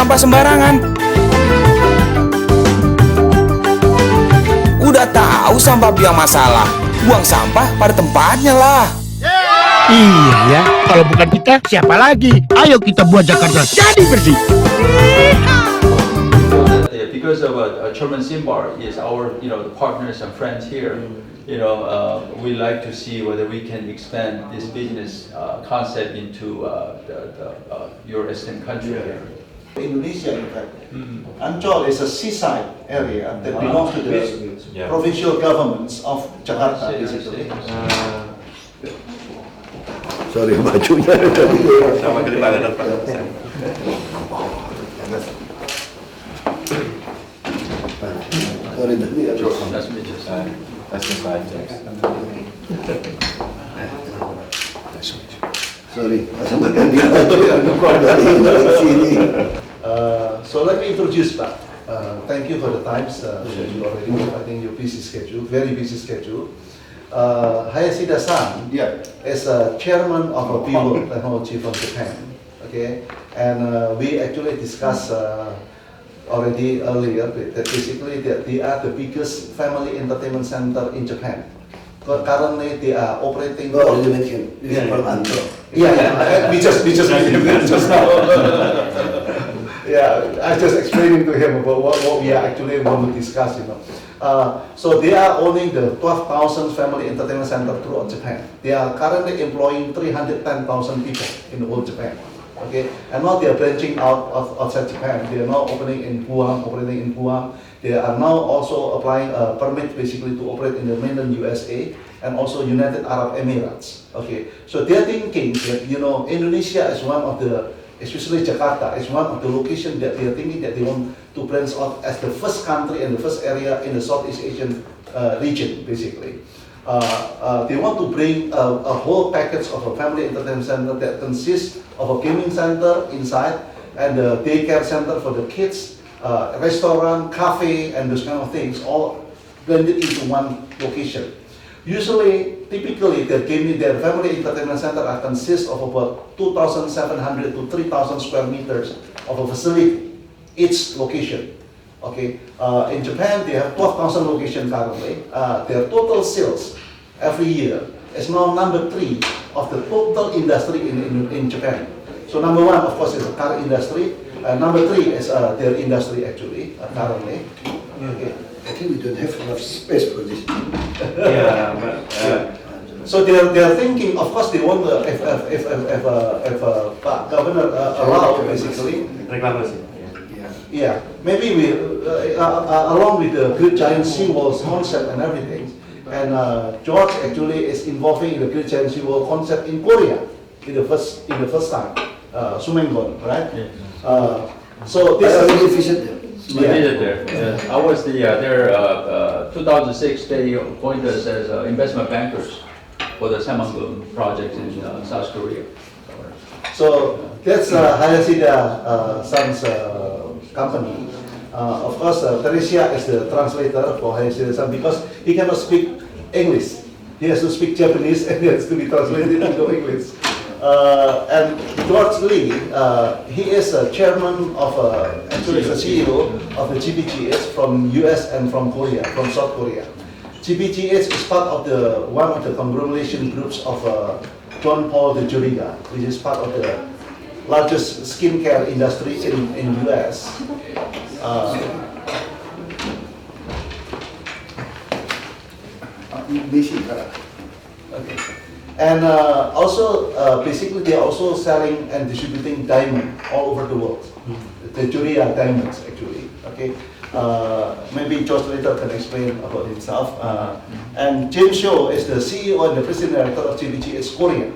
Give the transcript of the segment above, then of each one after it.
sampah sembarangan. Udah tahu sampah biang masalah, buang sampah pada tempatnya lah. Iya ya, kalau bukan kita siapa lagi? Ayo kita buat Jakarta jadi bersih. Because of Chairman Simbar is our, the partners and friends here. We like to see whether we can expand this business concept into your esteemed country here. Indonesia, in fact, Ancol is a seaside area that belongs to the provincial governments of Jakarta, basically. Sorry, bajunya sama ketimbangan Pak. Sorry, tadi ya. Sorry, sama ganti dari sini. So let me introduce Pak. Thank you for the times you already. I think your busy schedule, very busy schedule. Hayashida-san is a chairman of a People Technology from Japan. Okay, and we actually discussed already earlier that basically they are the biggest family entertainment center in Japan. Currently they are operating. Oh, you mentioned this is from Anto. Yeah, we just mentioned that just now. Yeah, I just explaining to him about what we are actually want to discuss, So they are owning the 12,000 family entertainment center throughout Japan. They are currently employing 310,000 people in the whole Japan. Okay, and now they are branching out outside Japan. They are now operating in Guam. They are now also applying a permit basically to operate in the mainland USA and also United Arab Emirates. Okay, so they are thinking that Indonesia is one of the, especially Jakarta, is one of the locations that they are thinking that they want to branch out as the first country and the first area in the Southeast Asian region, basically. They want to bring a whole package of a family entertainment center that consists of a gaming center inside and a daycare center for the kids, restaurant, cafe, and those kind of things, all blended into one location. Typically, their family entertainment center consists of about 2,700 to 3,000 square meters of a facility, each location. Okay, in Japan, they have 12,000 locations currently. Their total sales every year is now number 3 of the total industry in Japan. So number 1, of course, is the car industry. Number 3 is their industry actually currently. Okay. I think we don't have enough space for this. So they are thinking. Of course, they want if Governor allow basically. Reklamasi. Yeah, maybe we along with the Great Giant Seawall concept and everything. And George actually is involving in the Great Giant Seawall concept in Korea in the first time, Sumenggon, right? So this already visited. We did it there. I was their 2006. They appointed us as investment bankers for the Samanggun project in South Korea. So that's Hayashida-san's company. Of course, Teresia is the translator for Hayashida-san because he cannot speak English. He has to speak Japanese and it has to be translated into English. And George Lee, he is a chairman of, actually is a CEO of the GBGS from US and from Korea, from South Korea. GBGS is part of one of the conglomeration groups of John Paul de Juriga, which is part of the largest skincare industry in US. Okay. And also, basically, they are also selling and distributing diamond all over the world. The Juria diamonds, actually. Okay. Maybe George later can explain about himself. And James Shaw is the CEO and the president director of GBGS Korea,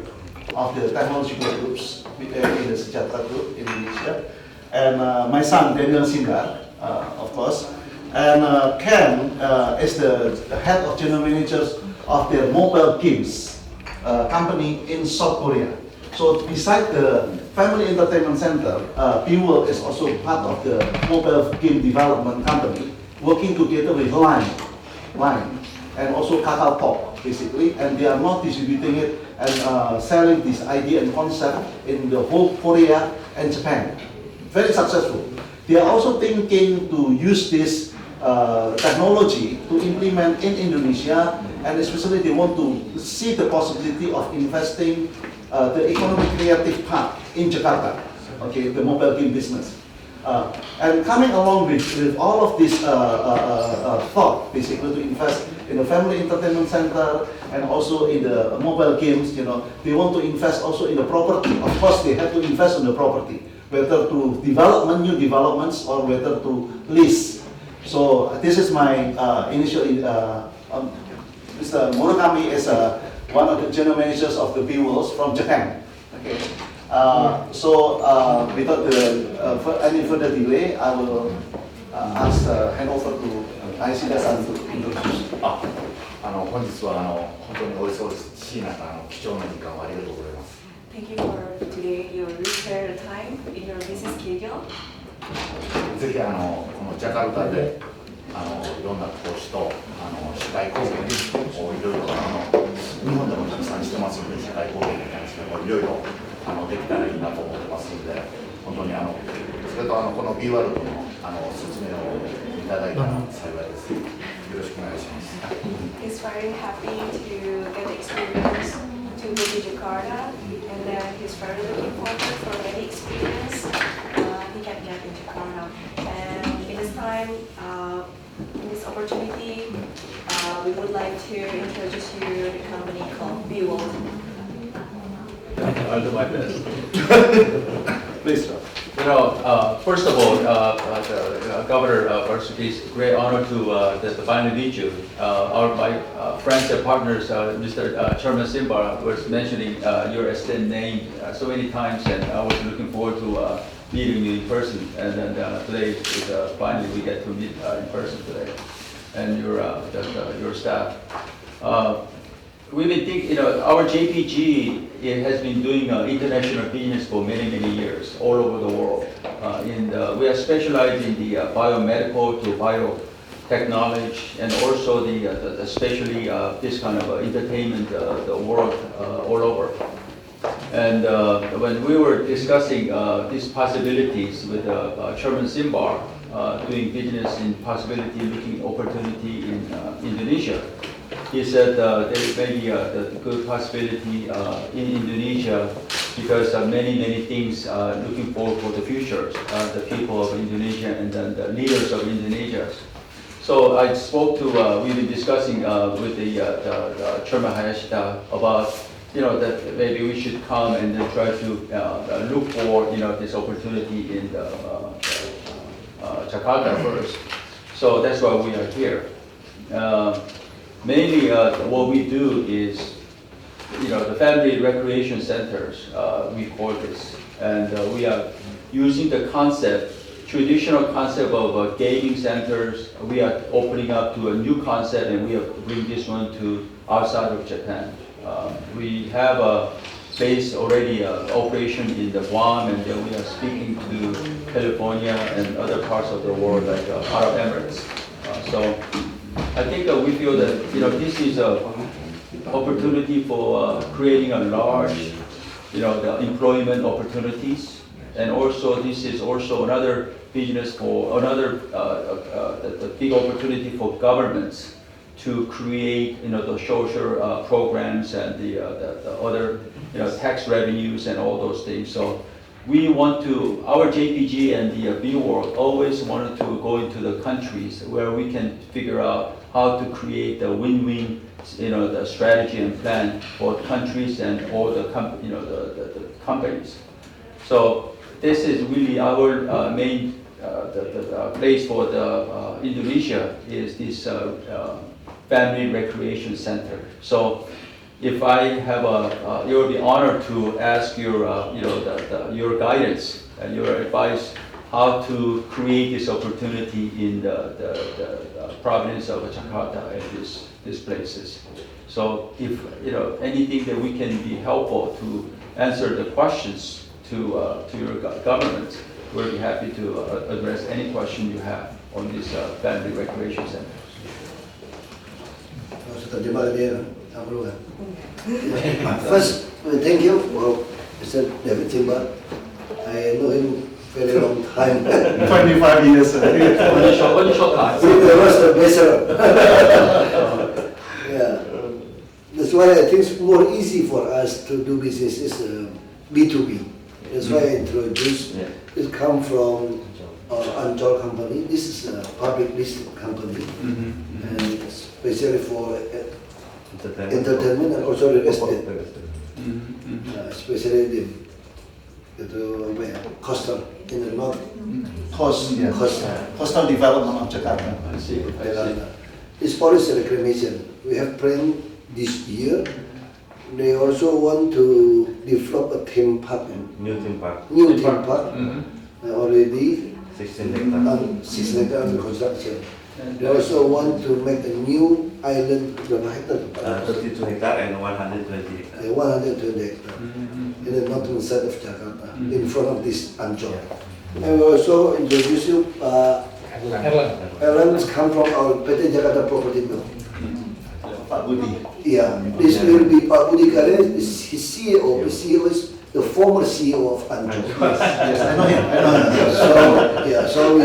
of the technological groups in the Sejahtera Group in Indonesia. And my son Daniel Sindar, of course. And Ken is the head of general managers of their mobile games company in South Korea. So beside the family entertainment center, Bewell is also part of the mobile game development company, working together with Line, and also KakaoTalk, basically, and they are not distributing it and selling this idea and concept in the whole Korea and Japan. Very successful. They are also thinking to use this technology to implement in Indonesia, and especially they want to see the possibility of investing the economic creative part in Jakarta, okay, the mobile game business. And coming along with all of this thought, basically to invest in the family entertainment center and also in the mobile games, they want to invest also in the property. Of course, they have to invest in the property, whether through development, new developments, or whether to lease. So this is my initial. Mr. Murakami is one of the general managers of the B-Worlds from Japan. Okay. Without any further delay, I will hand over to Aishida-san to introduce. 本日は本当にお忙しい中貴重な時間をありがとうございます。Thank you for today. You spare time in your busy schedule. ぜひこのジャカルタでいろんな投資と社会貢献をいろいろ日本でもたくさんしてますので、社会貢献に関してもいろいろできたらいいなと思ってますので、本当にそれとこの B ワールドの説明をいただいたら幸いです。よろしくお願いします。He's very happy to get the experience to go to Jakarta, and then he's very looking forward for any experience he can get in Jakarta. And in this time, in this opportunity, we would like to introduce you the company called B-World. I'll do my best. Please, sir. First of all, the Governor Basuki, it's a great honor to finally meet you. My friends and partners, Mr. Chairman Simbar was mentioning your esteemed name so many times, and I was looking forward to meeting you in person. And then today, finally we get to meet in person today, and your staff. We've been thinking, our JPG has been doing international business for many, many years all over the world. We are specialized in the biomedical to biotechnology, and also especially this kind of entertainment, the world all over. And when we were discussing these possibilities with Chairman Simbar, doing business in possibility, looking opportunity in Indonesia, he said there may be a good possibility in Indonesia because many things looking forward for the future, the people of Indonesia and then the leaders of Indonesia. So I spoke to, we've been discussing with the Chairman Hayashida about, that maybe we should come and then try to look for, this opportunity in Jakarta first. So that's why we are here. Mainly, what we do is, the family recreation centers, we call this, and we are using the traditional concept of gaming centers. We are opening up to a new concept, and we are bringing this one to outside of Japan. We have a base already, operation in the Guam, and we are speaking to California and other parts of the world, like Arab Emirates. So I think we feel that this is an opportunity for creating a large, the employment opportunities, and also this is also another business for another the big opportunity for governments to create the social programs and the other tax revenues and all those things. So we want to, our JPG and the B-World always wanted to go into the countries where we can figure out how to create a win-win, the strategy and plan for countries and all the companies. So this is really our main the place for the Indonesia is this family recreation center. So if I have it will be honored to ask your, your guidance and your advice how to create this opportunity in the province of Jakarta and these places. So if anything that we can be helpful to answer the questions to your government, we'll be happy to address any question you have on this family recreation center. First, thank you for Mr. David Simba. I know him very long time. 25 years. Only short time. There was a better. Yeah. That's why I think it's more easy for us to do business is B2B. That's why I introduced it come from Ancol company. This is a public listed company, and especially for entertainment and also real estate. Especially the coastal in the north. Coastal development of Jakarta. I see. It's forest reclamation. We have planned this year. They also want to develop a theme park. New theme park. New theme park. Already 16 hectares. 6 hectares under construction. They also want to make a new island. Berapa hektar? 32 hectares and 120 hectares. 120 hectares in the northern side of Jakarta, in front of this Ancol. And we also introduce you. Airlines come from our PT Jakarta Property Group. Pak Budi. Yeah, this will be Pak Budi Karen, his CEO. His CEO is the former CEO of Ancol. Yes, I know him. So we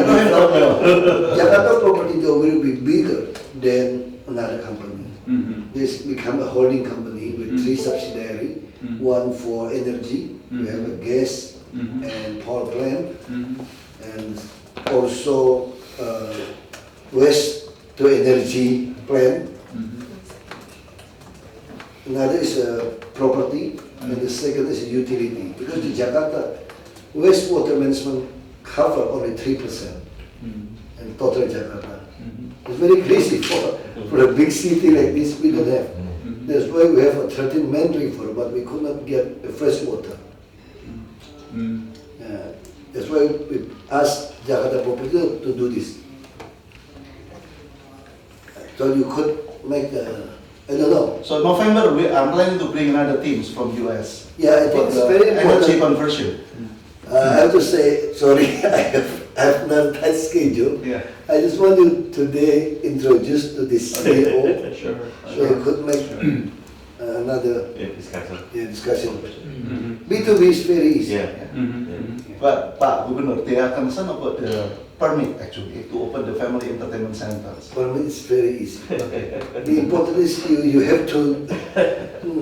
Jakarta Property Group will be bigger than another company. This become a holding company with 3 subsidiaries. One for energy, we have a gas and power plant, and also waste to energy plant. Another is a property, and the second is a utility. Because in Jakarta, wastewater management cover only 3% in total Jakarta. It's very crazy for a big city like this. We don't have. That's why we have a 13 main river, but we could not get fresh water. That's why we asked Jakarta Property to do this. So you could make I don't know. So November, I'm planning to bring another teams from US. Yeah, I think it's very Energy important. conversion. I have to say, sorry, I have not tight schedule. Yeah. I just want you today introduce to the CEO, Sure. so you could make another discussion. B2B is very easy. But Pak Gubernur, they are concerned about the permit actually to open the family entertainment centers. For me, it's very easy. The important is you have to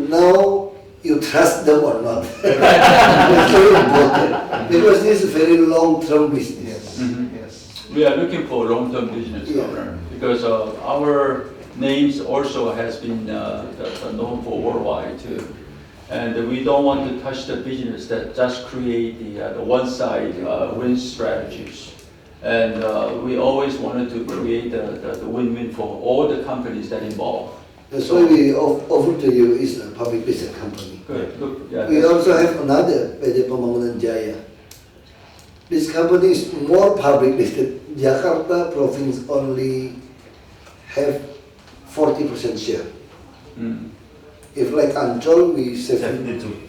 now you trust them or not. It's very important because this is a very long-term business. Yes. We are looking for long-term business, Governor, because our names also has been known for worldwide too. And we don't want to touch the business that just create the one-side win strategies. And we always wanted to create the win-win for all the companies that involve. That's why we offer to you is a public listed company. Good. Look, yeah, We also have another PT Pembangunan Jaya. This company is more public listed. Jakarta province only have 40% share. If like Ancol, we 72%.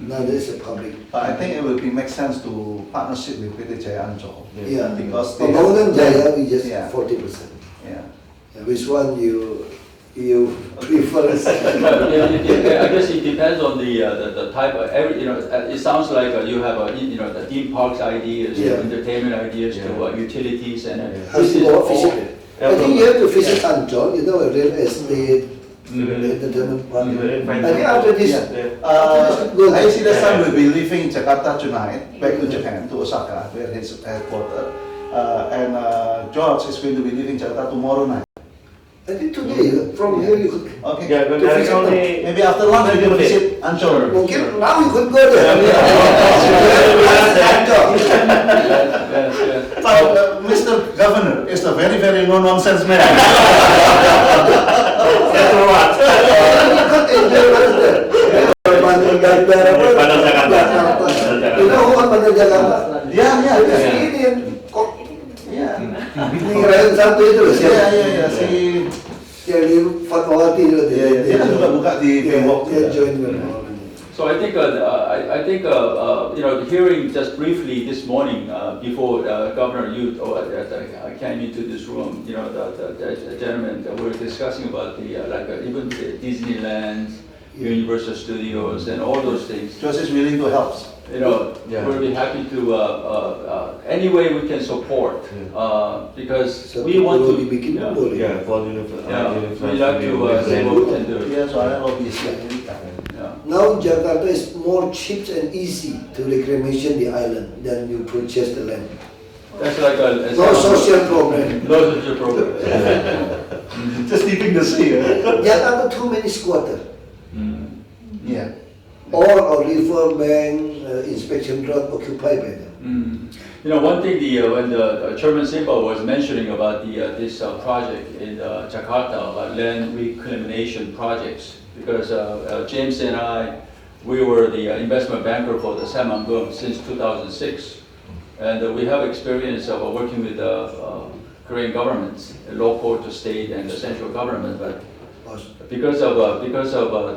Now this is a public. But I think it will make sense to partnership with PT Jaya Ancol. Yeah, Because Pembangunan Jaya we just Yeah. 40%. Yeah. Which one you prefer? I guess it depends on the type of it sounds like you have the theme parks ideas, entertainment ideas, to utilities and this is all. I think you have to visit Ancol. Real estate, entertainment park. I think after this, I see the son will be leaving Jakarta tonight, back to Japan, to Osaka, where his headquarters. And George is going to be leaving Jakarta tomorrow night. I think today, from here you could. Okay. Yeah, but there is only Maybe after lunch we can visit Ancol. Okay, now you could go there. But Mr. Governor is a very, very no-nonsense man. That's what. You could enjoy what's there. You know who on Jakarta? Yeah. Ngirain satu itu loh, siapa? Iya, si Yang di Fatmawati itu dia kan juga buka di Bengkok. Dia join Fatmawati. So I think hearing just briefly this morning before Governor Yu came into this room, the gentlemen that were discussing about the even the Disneyland Universal Studios and all those things. Just is willing to help. You know, we'll be happy to, any way we can support, because we want to, bikin yeah, boleh. Yeah, for university. we like to see what we can do. Yes, I know this. Yeah. Now Jakarta is more cheap and easy to reclamation the island than you purchase the land. That's like a. No social problem. No social problem. Just leaving the sea. Jakarta too many squatter. Yeah. Or a river bank inspection ground occupied by them. You know, one thing when the Chairman Simba was mentioning about this project in Jakarta about land reclamation projects, because James and I, we were the investment banker for the Samangun since 2006, and we have experience of working with Korean governments, local to state and the central government, but because of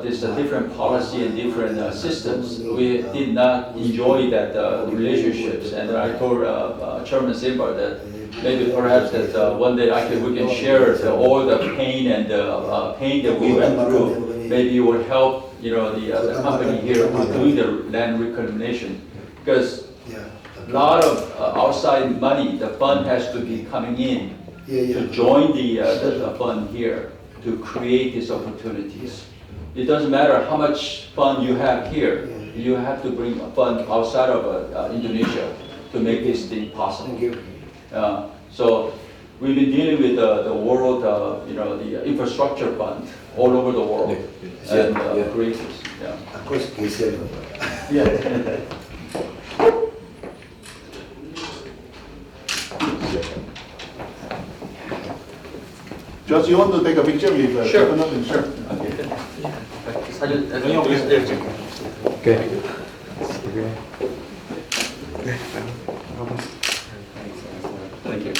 this different policy and different systems, we did not enjoy that relationships. And I told Chairman Simba that maybe perhaps that one day we can share all the pain and pain that we went through. Maybe it would help, you know, the company here with doing the land reclamation, because a lot of outside money, the fund has to be coming in to join the fund here, to create these opportunities. It doesn't matter how much fund you have here, you have to bring a fund outside of Indonesia to make this thing possible. So we've been dealing with the world, you know, the infrastructure fund all over the world, and create this. Aku geser. Yeah. Just you want to take a picture with Sure. Gubernur? Sure. 사진 Thank you.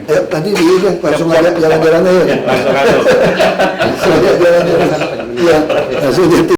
Ayo nanti diudah langsung aja jalan-jalan aja. Masuk. Jalan-jalan. Iya, langsung jadi.